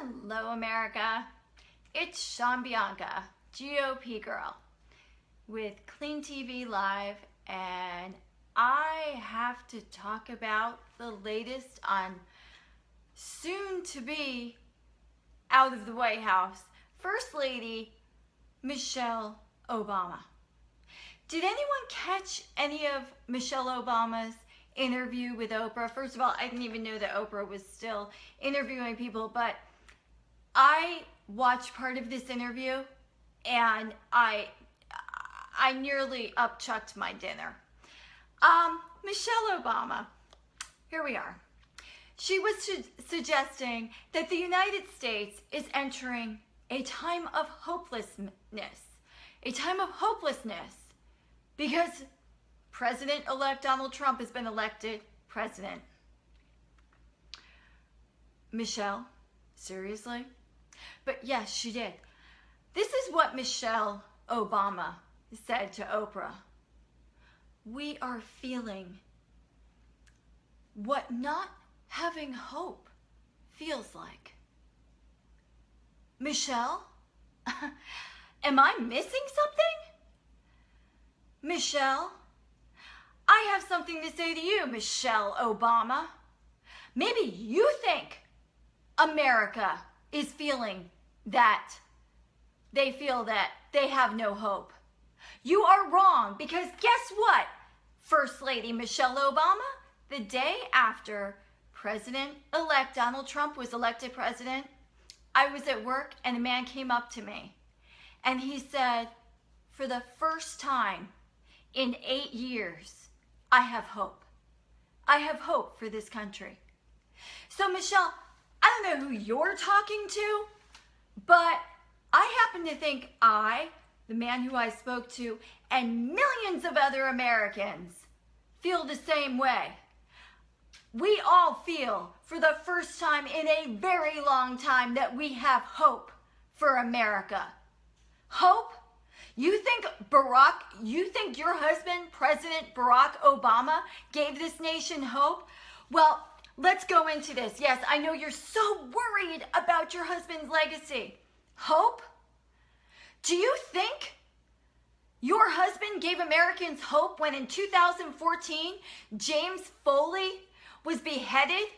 Hello, America. It's Sean Bianca, GOP girl, with Clean TV Live, and I have to talk about the latest on soon to be out of the White House, First Lady Michelle Obama. Did anyone catch any of Michelle Obama's interview with Oprah? First of all, I didn't even know that Oprah was still interviewing people, but I watched part of this interview and I nearly upchucked my dinner. Michelle Obama, here we are. She was suggesting that the United States is entering a time of hopelessness, because President-elect Donald Trump has been elected president. Michelle, seriously? But yes, she did. This is what Michelle Obama said to Oprah. We are feeling what not having hope feels like. Michelle, am I missing something? Michelle, I have something to say to you, Michelle Obama. Maybe you think America is feeling that they feel that they have no hope. You are wrong, because guess what, First Lady Michelle Obama? The day after President-elect Donald Trump was elected president, I was at work and a man came up to me and he said, for the first time in 8 years, I have hope. I have hope for this country. So Michelle, I don't know who you're talking to, but I happen to think the man who I spoke to, and millions of other Americans feel the same way. We all feel for the first time in a very long time that we have hope for America. Hope? You think your husband, President Barack Obama, gave this nation hope? Well, let's go into this. Yes, I know you're so worried about your husband's legacy. Hope? Do you think your husband gave Americans hope when in 2014, James Foley was beheaded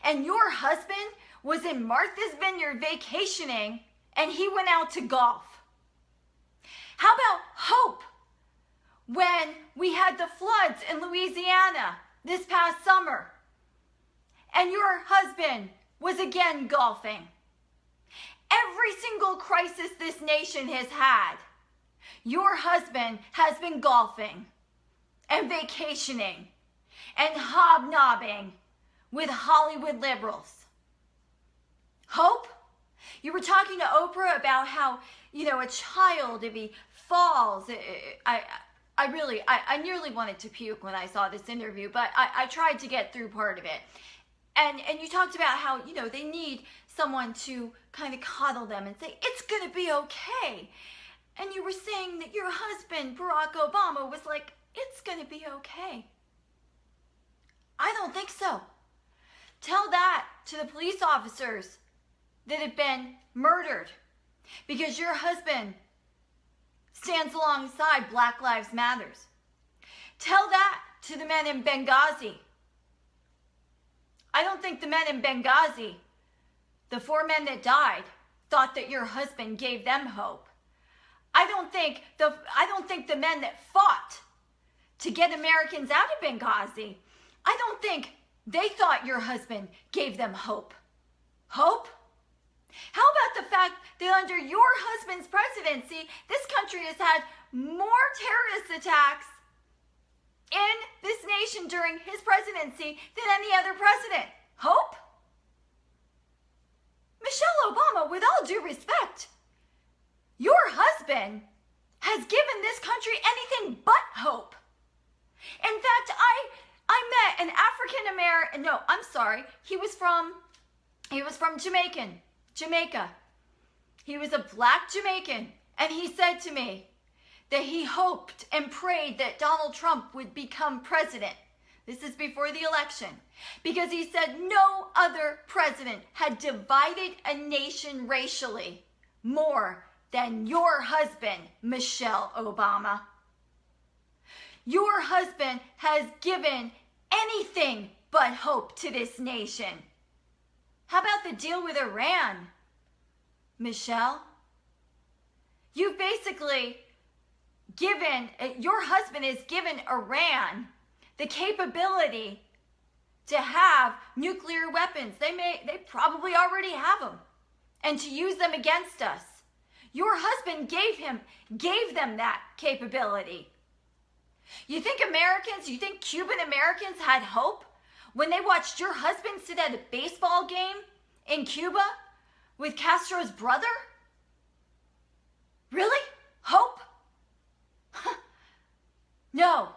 and your husband was in Martha's Vineyard vacationing and he went out to golf? How about hope when we had the floods in Louisiana this past summer and your husband was again golfing? Every single crisis this nation has had, your husband has been golfing and vacationing and hobnobbing with Hollywood liberals. Hope? You were talking to Oprah about how, a child, if he falls, I nearly wanted to puke when I saw this interview, but I tried to get through part of it. And you talked about how, they need someone to kind of coddle them and say, it's going to be okay. And you were saying that your husband, Barack Obama, was like, it's going to be okay. I don't think so. Tell that to the police officers that have been murdered because your husband stands alongside Black Lives Matters. Tell that to the men in Benghazi. I don't think the men in Benghazi, the 4 men that died, thought that your husband gave them hope. I don't think the men that fought to get Americans out of Benghazi, I don't think they thought your husband gave them hope. Hope? How about the fact that under your husband's presidency, this country has had more terrorist attacks in this nation during his presidency than any other president? Hope? Michelle Obama, with all due respect, your husband has given this country anything but hope. In fact, I met an African-American, no, I'm sorry, he was from Jamaica. He was a black Jamaican, and he said to me that he hoped and prayed that Donald Trump would become president. This is before the election. Because he said no other president had divided a nation racially more than your husband, Michelle Obama. Your husband has given anything but hope to this nation. How about the deal with Iran, Michelle? You've basically given, your husband has given Iran the capability to have nuclear weapons. They probably already have them, and to use them against us. Your husband gave them that capability. You think Cuban Americans had hope when they watched your husband sit at a baseball game in Cuba with Castro's brother? Really? Hope? No.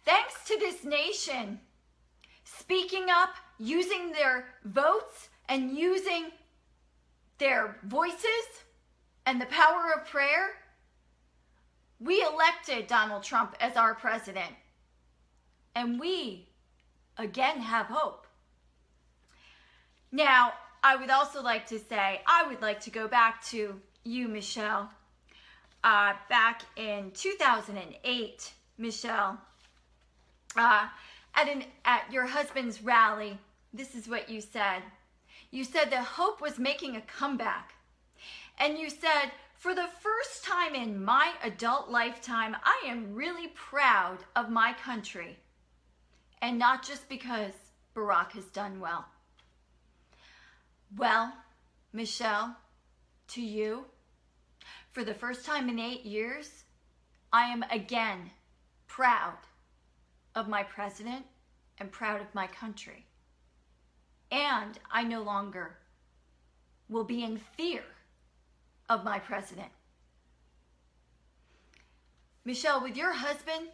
Thanks to this nation speaking up, using their votes and using their voices and the power of prayer, we elected Donald Trump as our president. And we, again, have hope. Now, I would also like to say, I would like to go back to you, Michelle. Back in 2008, Michelle, at your husband's rally, this is what you said. You said that hope was making a comeback. And you said, for the first time in my adult lifetime, I am really proud of my country. And not just because Barack has done well. Well, Michelle, to you, for the first time in 8 years, I am again proud of my president and proud of my country. And I no longer will be in fear of my president. Michelle, with your husband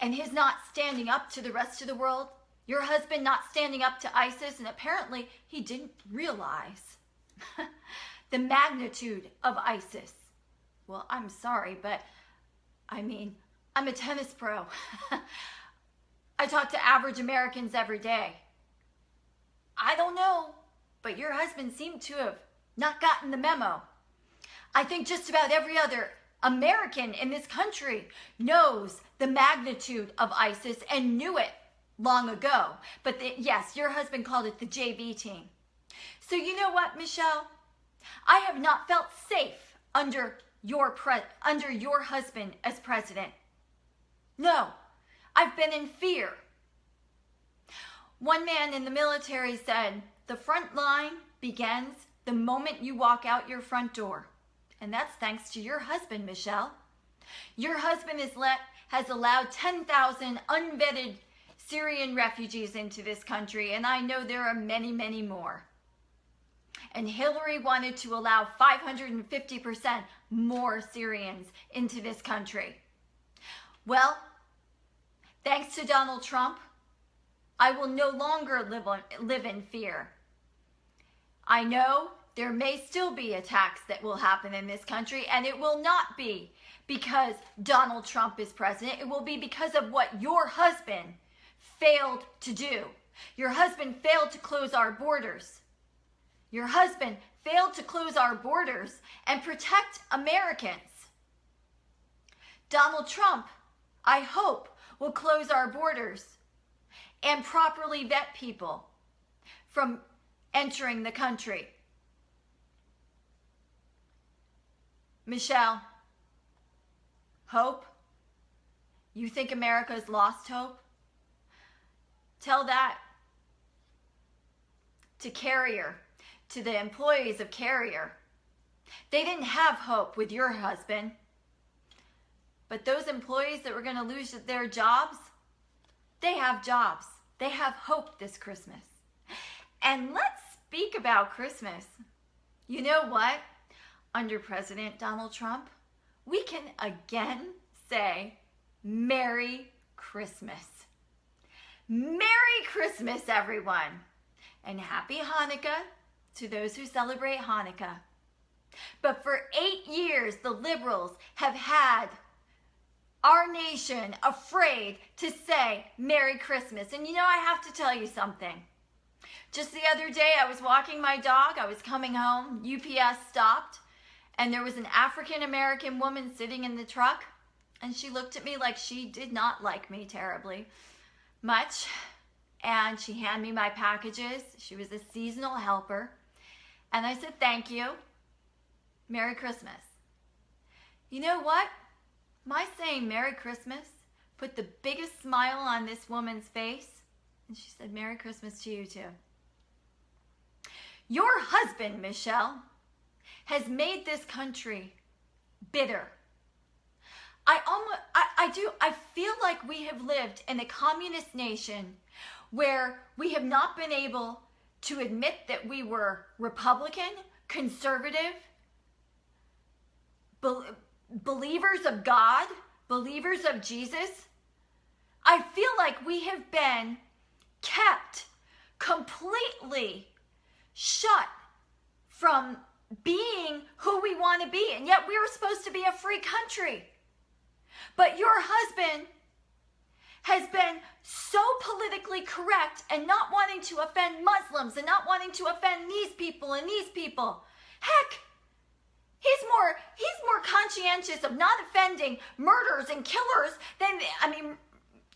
and his not standing up to the rest of the world, your husband not standing up to ISIS, and apparently he didn't realize the magnitude of ISIS. Well, I'm sorry, but I mean, I'm a tennis pro. I talk to average Americans every day. I don't know, but your husband seemed to have not gotten the memo. I think just about every other American in this country knows the magnitude of ISIS and knew it long ago. But yes, your husband called it the JV team. So you know what, Michelle? I have not felt safe under your husband as president. No, I've been in fear. One man in the military said, the front line begins the moment you walk out your front door. And that's thanks to your husband, Michelle. Your husband has allowed 10,000 unvetted Syrian refugees into this country, and I know there are many, many more. And Hillary wanted to allow 550% more Syrians into this country. Well, thanks to Donald Trump, I will no longer live in fear. I know there may still be attacks that will happen in this country, and it will not be because Donald Trump is president. It will be because of what your husband failed to do. Your husband failed to close our borders. Your husband failed to close our borders and protect Americans. Donald Trump, I hope, will close our borders and properly vet people from entering the country. Michelle, hope? You think America's lost hope? Tell that to Carrier, to the employees of Carrier. They didn't have hope with your husband. But those employees that were going to lose their jobs, they have jobs. They have hope this Christmas. And let's speak about Christmas. You know what? Under President Donald Trump, we can again say Merry Christmas. Merry Christmas, everyone. And Happy Hanukkah to those who celebrate Hanukkah. But for 8 years, the liberals have had our nation afraid to say Merry Christmas. And you know, I have to tell you something. Just the other day, I was walking my dog. I was coming home. UPS stopped, and there was an African-American woman sitting in the truck, and she looked at me like she did not like me terribly much, and she handed me my packages. She was a seasonal helper, and I said, thank you. Merry Christmas. You know what? My saying Merry Christmas put the biggest smile on this woman's face, and she said, Merry Christmas to you too. Your husband, Michelle, has made this country bitter. I feel like we have lived in a communist nation where we have not been able to admit that we were Republican, conservative, believers of God, believers of Jesus. I feel like we have been kept completely shut from being who we want to be, and yet we are supposed to be a free country. But your husband has been so politically correct and not wanting to offend Muslims and not wanting to offend these people and these people. Heck, he's more conscientious of not offending murderers and killers than,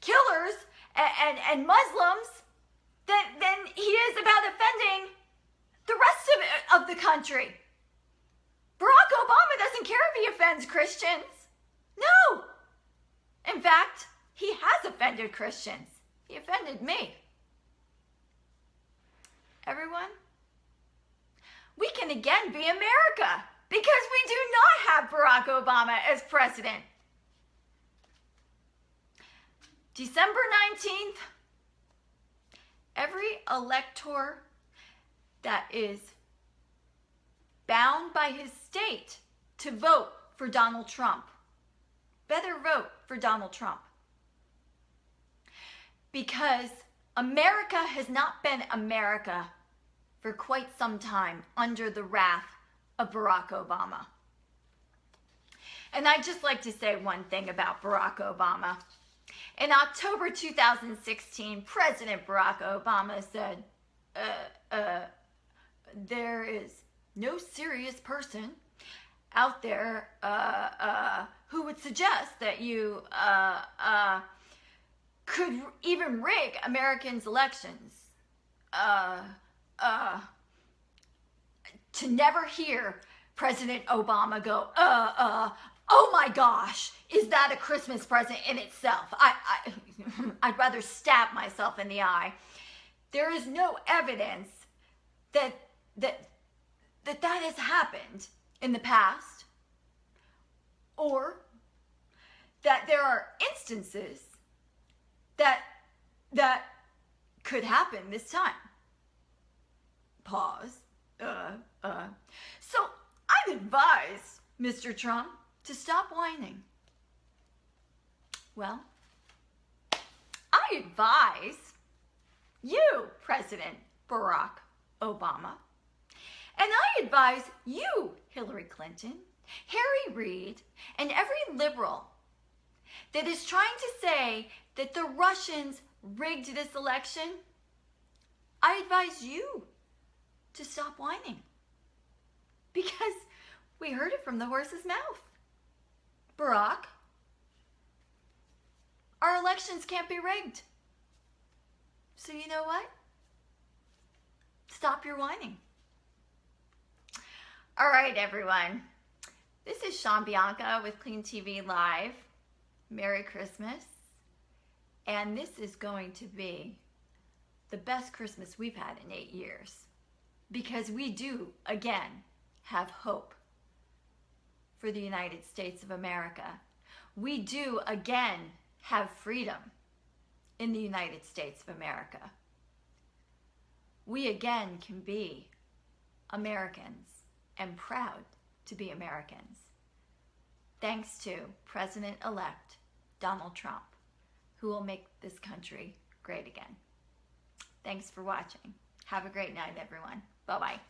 killers and Muslims than he is about offending the rest of the country. Barack Obama doesn't care if he offends Christians. No. In fact, he has offended Christians. He offended me. Everyone, we can again be America because we do not have Barack Obama as president. December 19th, every elector that is bound by his state to vote for Donald Trump better vote for Donald Trump. Because America has not been America for quite some time under the wrath of Barack Obama. And I'd just like to say one thing about Barack Obama. In October 2016, President Barack Obama said, there is no serious person out there who would suggest that you could even rig Americans' elections. To never hear President Obama go, oh my gosh, is that a Christmas present in itself? I'd rather stab myself in the eye. There is no evidence that has happened in the past, or that there are instances that could happen this time. Pause. So I'd advise Mr. Trump to stop whining. Well, I advise you, President Barack Obama, and I advise you, Hillary Clinton, Harry Reid, and every liberal that is trying to say that the Russians rigged this election, I advise you to stop whining. Because we heard it from the horse's mouth. Barack, our elections can't be rigged. So you know what? Stop your whining. All right, everyone. This is Sean Bianca with Clean TV Live. Merry Christmas. And this is going to be the best Christmas we've had in 8 years. Because we do, again, have hope for the United States of America. We do, again, have freedom in the United States of America. We, again, can be Americans and proud to be Americans. Thanks to President-elect Donald Trump, who will make this country great again. Thanks for watching. Have a great night, everyone. Bye-bye.